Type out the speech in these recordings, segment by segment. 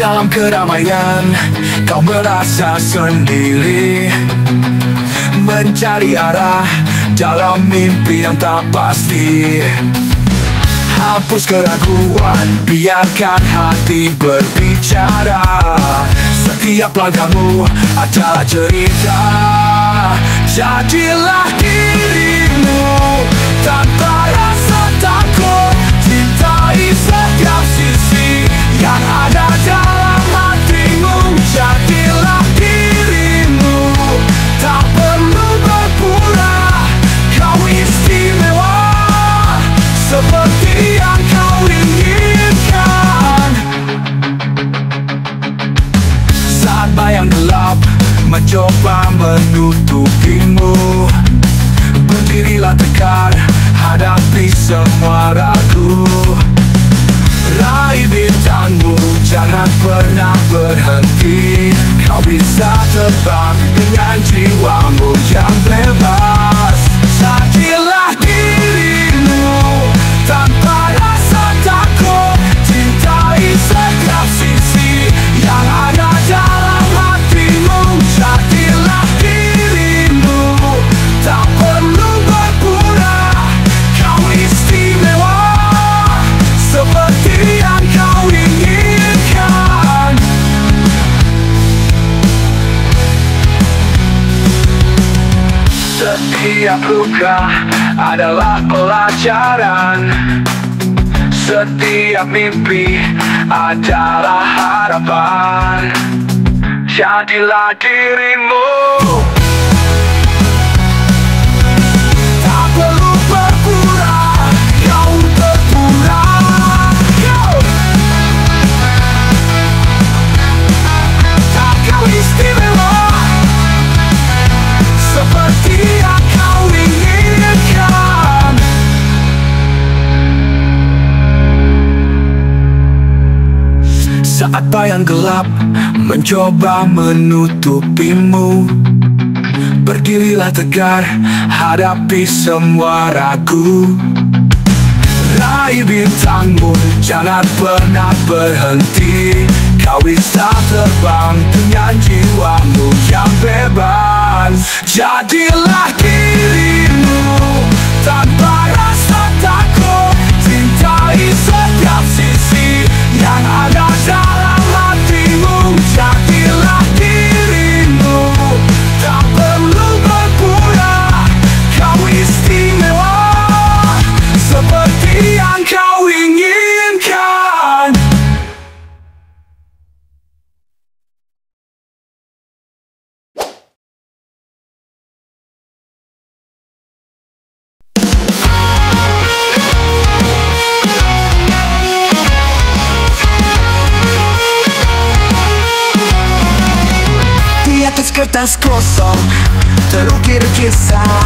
Dalam keramaian kau merasa sendiri, mencari arah dalam mimpi yang tak pasti. Hapus keraguan, biarkan hati berbicara. Setiap langkahmu adalah cerita. Jadilah dirimu tanpa rasa takut. Cintai setiap sisi yang ada dalam hatimu. Jadilah dirimu, tak perlu berpura. Kau istimewa seperti yang kau inginkan. Saat bayang gelap mencoba menutupimu, berdirilah tegar, hadapi semua ragu. Raih bintangmu, jangan pernah berhenti. Kau bisa terbang dengan jiwamu yang bebas. Jadilah dirimu tanpa rasa takut. Cintai setiap sisi yang ada dalam hatimu. Jadilah dirimu, tak perlu berpura. Kau istimewa seperti yang kau inginkan. Setiap luka adalah pelajaran. Setiap mimpi adalah harapan. Jadilah dirimu, tak perlu berpura. Kau terpura. Tak kau istimewa seperti yang kau inginkan. Saat bayang gelap mencoba menutupimu, berdirilah tegar, hadapi semua ragu. Raih bintangmu, jangan pernah berhenti. Kau bisa terbang dengan jiwamu yang bebas. Jadilah dirimu tanpa rasa takut. Cintai setiap sisi yang ada dalam hatimu. Jadilah dirimu, tak perlu berpura. Kau istimewa seperti yang kau inginkan. Di atas kertas kosong terukir kisah.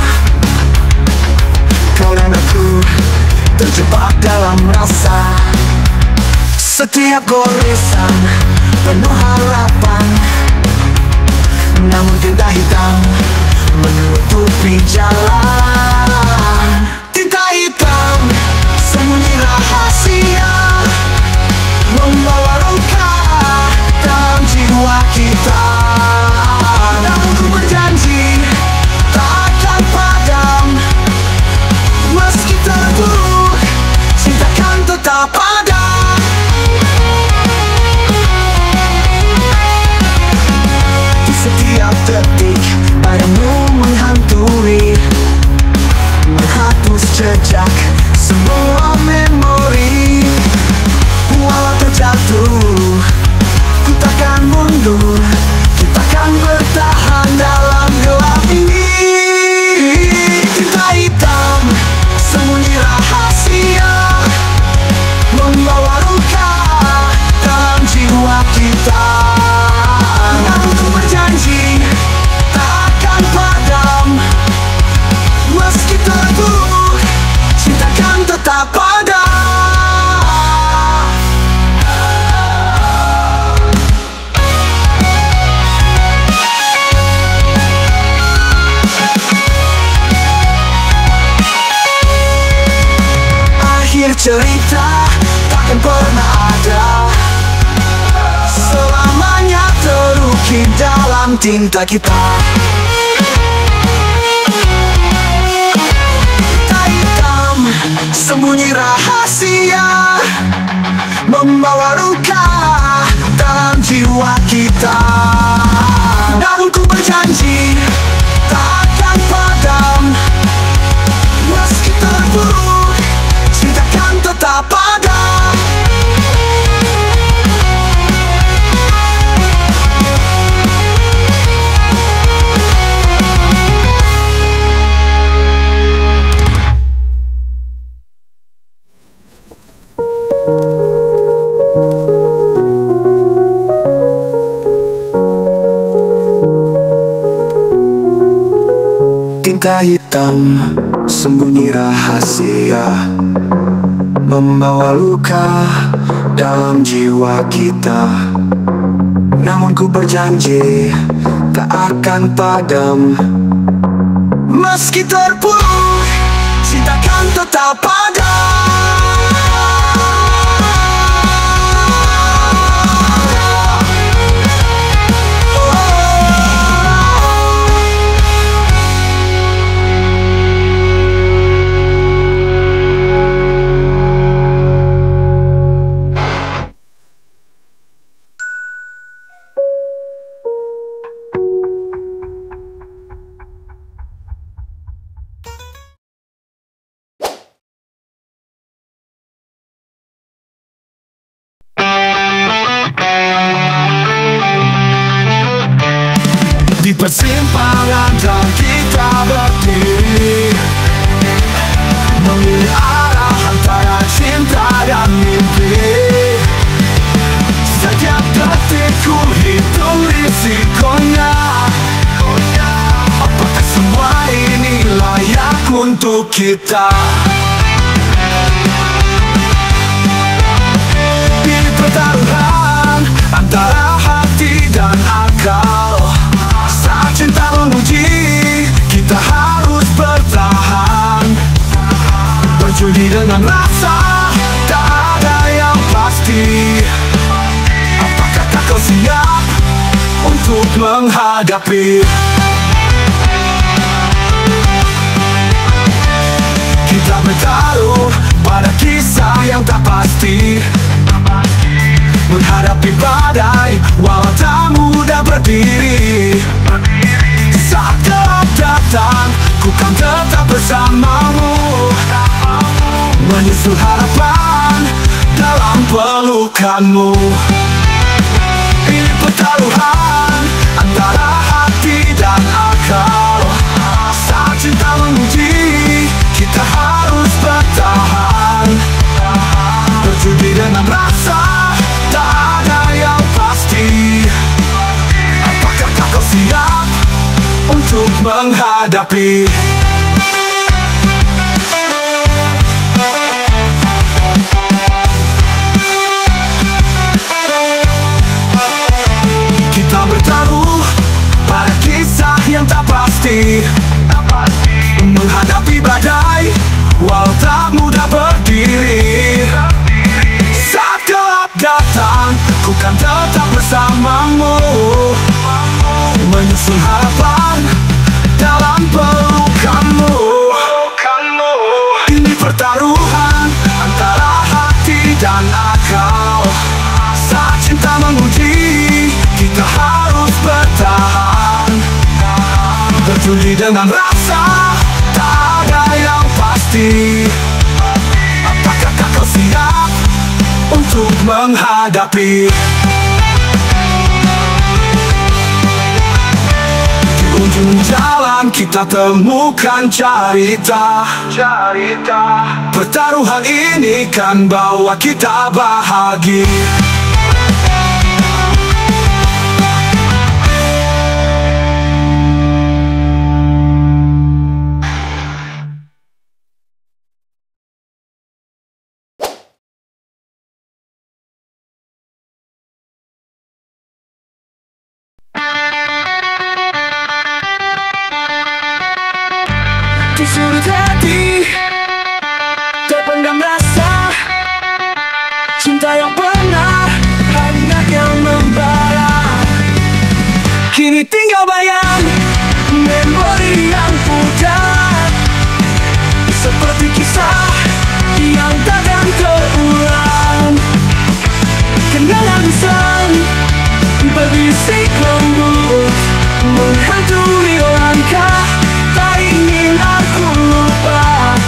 Kau dan aku terjebak dalam rasa. Setiap goresan penuh harapan, namun tinta hitam menutupi jalan. Tinta hitam sembunyi rahasia, membawa luka dalam jiwa kita. Namun ku berjanji tak akan padam. Meski terburuk, cinta kan tetap ada. Di setiap detik padamu menghantui, menghapus jejak semua memori. Walau terjatuh, ku takkan mundur. Kita kan bertahan dalam gelap ini. Tinta hitam sembunyi rahasia, membawa luka dalam jiwa kita. Namun ku berjanji tak akan padam. Meski terburuk, cinta kan tetap ada. Akhir cerita takkan pernah ada. wanti-wanti dalam cinta kita. Kita hitam, sembunyi rahasia, membawa luka dalam jiwa kita. Namun ku berjanji tak akan padam, meski terburuk cinta kan tetap ada. Tinta hitam, sembunyi rahasia, membawa luka dalam jiwa kita. Namun ku berjanji tak akan padam, meski terpuruk cinta kan tetap ada. Di persimpangan jalan kita berdiri, memilih arah antara cinta dan mimpi. Setiap detikku hitung risikonya. Apakah semua ini layak untuk kita? Di pertaruhan antara hati dan akal, saat cinta menguji, kita harus bertahan. Berjudi dengan rasa, tak ada yang pasti. Apakah kau siap untuk menghadapi? Kita bertaruh pada kisah yang tak pasti, menghadapi badai walau tak mudah berdiri. Saat gelap datang, ku kan tetap bersamamu, menyusul harapan dalam pelukanmu. Ini pertaruhan antara hati dan akal. Saat cinta menguji, kita harus bertahan. Berjudi dengan rasa, tak ada yang pasti. Apakah kau siap untuk menghadapi? Kita bertaruh pada kisah yang tak pasti, menghadapi badai walau tak mudah berdiri. Saat gelap datang, ku kan tetap bersamamu, menyusul harapan dalam pelukanmu. Ini pertaruhan antara hati dan akal. Saat cinta menguji, kita harus bertahan. Berjudi dengan rasa, tak ada yang pasti. Apakah kau siap untuk menghadapi? Di ujung jalan kita temukan cerita. Pertaruhan ini kan bawa kita bahagia. Di sudut hati terpendam rasa cinta yang benar, hanya yang membara. Kini tinggal bayang memori yang pudar, seperti kisah yang takkan terulang. Kenangan usang berbisik lembut menghantui langkah, tak ingin aku lupa.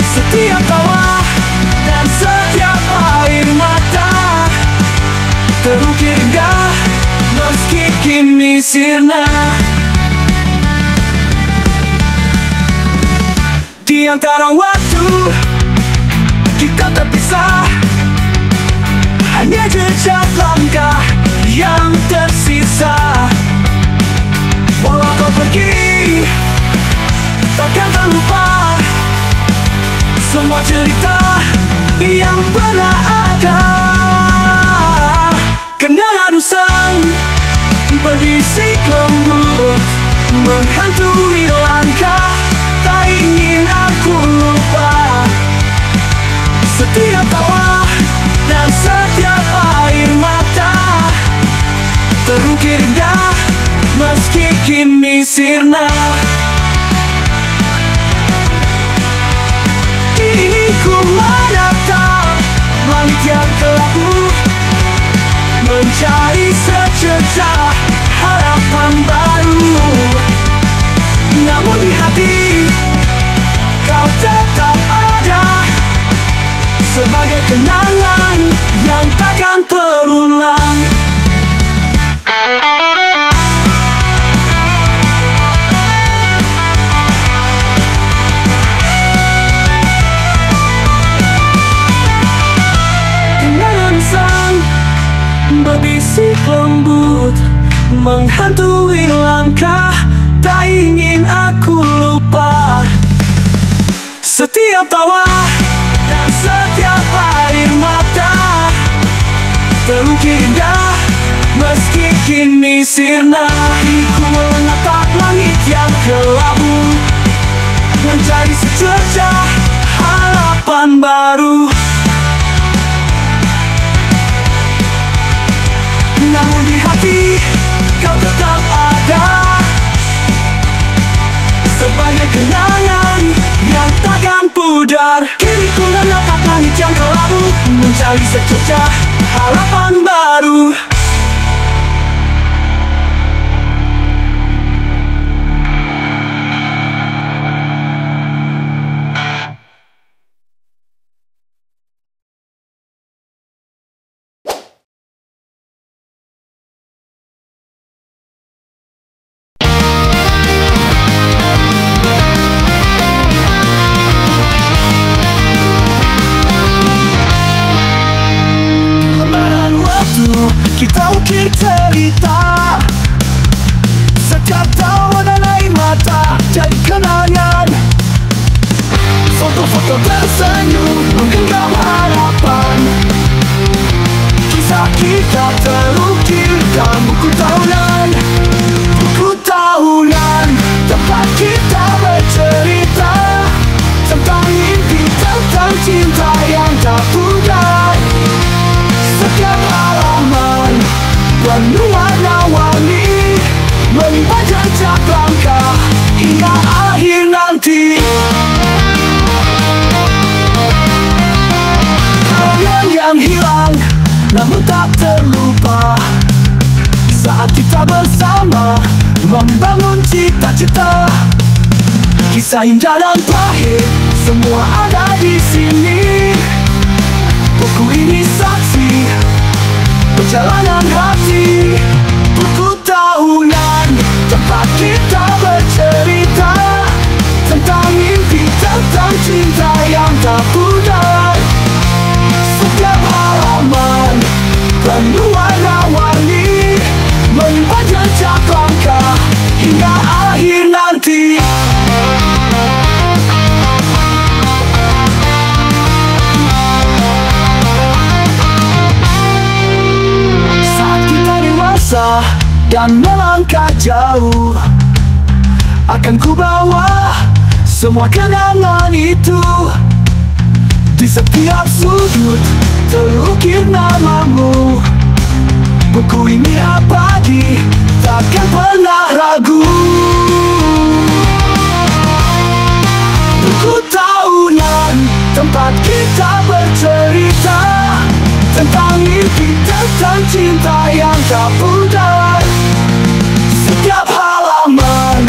Setiap tawa dan setiap air mata terukir indah meski kini sirna. Di antara waktu kita terpisah, hanya jejak langkah yang tersisa. Walau kau pergi, takkan terlupa semua cerita yang pernah ada. Kenangan usang berbisik lembut menghantui langkah, tak ingin aku lupa. Setiap tawa dan setiap air mata terukir indah meski kini sirna. Kini ku menatap langit yang kelabu, mencari secercah harapan baru. Namun di hati kau tetap ada, sebagai kenangan yang takkan terulang. Kenangan sang berbisik lembut menghantui langkah, tak ingin aku lupa. Setiap tawa dan setiap air mata terukir indah meski kini sirna. Ku menatap langit yang kelabu, mencari secercah harapan baru. Namun di hati kau tetap ada, sebagai kenangan yang takkan pudar. Kini ku menatap langit yang kelabu, mencari secercah harapan baru. Kita ukir cerita, setiap tawa dan air mata jadi kenangan. Foto-foto tersenyum menggenggam harapan, kisah kita terukir dalam buku tahunan. Buku tahunan tempat kita bercerita tentang mimpi, tentang cinta yang tak pudar. Setiap halaman penuh warna-warni, melimpah jejak langkah hingga akhir nanti. Kenangan yang hilang namun tak terlupa, saat kita bersama membangun cita-cita. Kisah indah dan pahit semua ada di sini. Buku ini saksi perjalanan hati. Buku tahunan tempat kita bercerita tentang mimpi, tentang cinta yang tak pudar. Setiap halaman penuh warna-warni, melimpah jejak langkah hingga akhir nanti. Dan melangkah jauh, akan ku bawa semua kenangan itu. Di setiap sudut terukir namamu. Buku ini abadi takkan pernah ragu. Buku tahunan, tempat kita bercerita tentang mimpi, tentang cinta yang tak pudar. Setiap halaman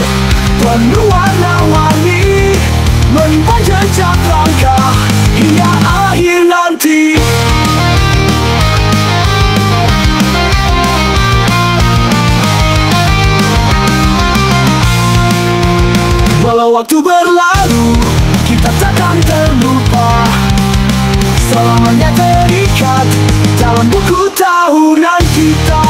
penuh warna-warni, menimpa jejak langkah hingga akhir nanti. Walau waktu berlalu, kita takkan terlupa, selamanya terikat dalam buku tahunan kita.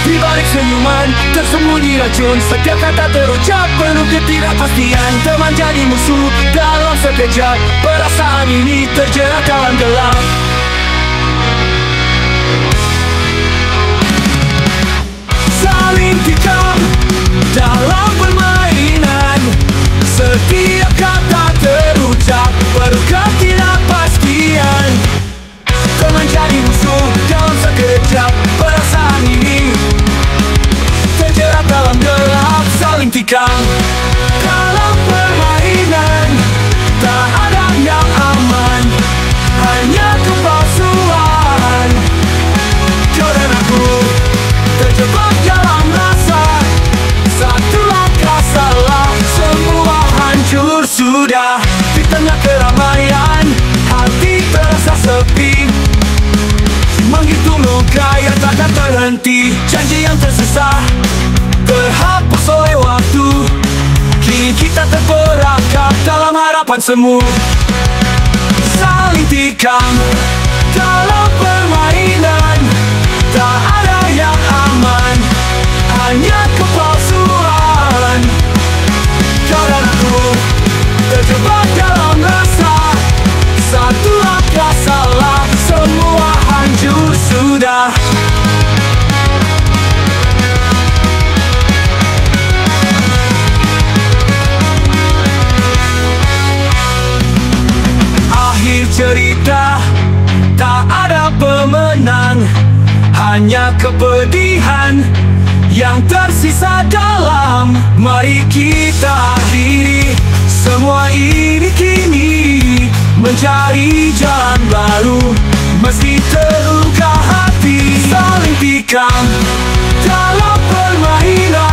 Di balik senyuman tersembunyi racun, setiap kata terucap penuh ketidakpastian. Teman jadi musuh dalam sekejap, perasaan ini terjerat dalam gelap. Saling tikam dalam permainan, setiap kata terucap penuh ketidakpastian. Teman jadi musuh dalam sekejap, perasaan ini terjerat dalam gelap. Saling tikam dalam permainan, tak ada yang aman, hanya kepalsuan. Kau dan aku terjebak dalam rasa, satu langkah salah semua hancur sudah. Di tengah keramaian hati terasa sepi, menghitung luka yang takkan terhenti. Janji yang tersesat terhapus oleh waktu, kini kita terperangkap dalam harapan semu. Saling tikam dalam permainan, tak ada yang aman, hanya kepalsuan. Kau dan aku terjebak dalam rasa, satu langkah salah semua hancur sudah. Akhir cerita tak ada pemenang, hanya kepedihan yang tersisa dalam. Mari kita akhiri semua ini kini, mencari jalan baru meski terluka hati. Saling tikam dalam permainan,